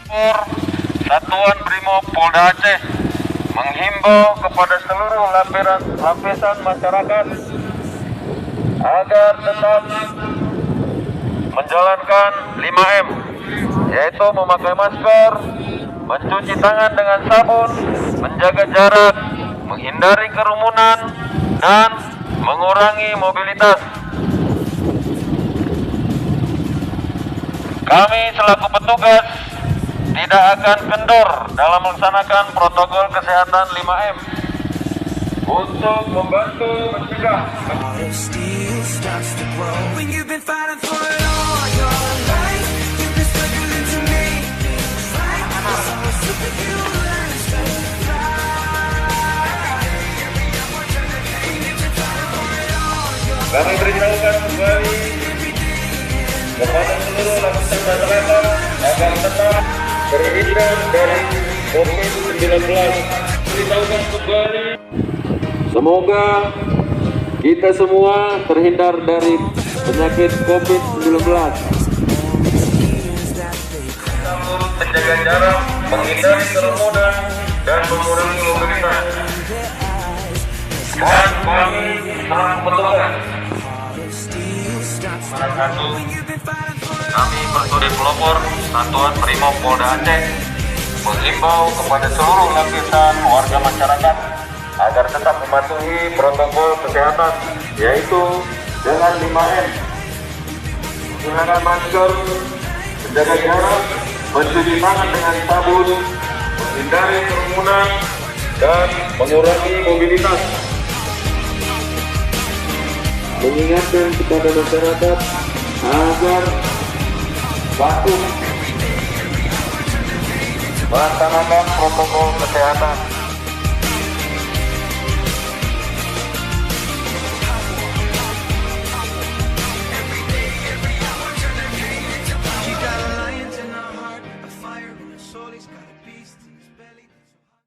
Satuan Brimob Polda Aceh menghimbau kepada seluruh lapisan masyarakat agar tetap menjalankan 5M, yaitu memakai masker, mencuci tangan dengan sabun, menjaga jarak, menghindari kerumunan, dan mengurangi mobilitas. Kami selaku petugas tidak akan kendor dalam melaksanakan protokol kesehatan 5M untuk membantu mencegah. Kami beritahukan kembali kepada seluruh lapisan masyarakat agar tetap terhindar dari COVID-19. Beritahukan kembali, semoga kita semua terhindar dari penyakit COVID-19. Kita turut menjaga jarak, menghindari kerumunan, dan mengurangi mobilitas. Dan kami selaku petugas kami bertugas pelopor Satuan Brimob Polda Aceh menghimbau kepada seluruh lapisan warga masyarakat agar tetap mematuhi protokol kesehatan, yaitu dengan 5M, menggunakan masker, menjaga jarak, mencuci tangan dengan sabun, menghindari kerumunan, dan mengurangi mobilitas. Mengingatkan kepada masyarakat agar patuh melaksanakan protokol kesehatan.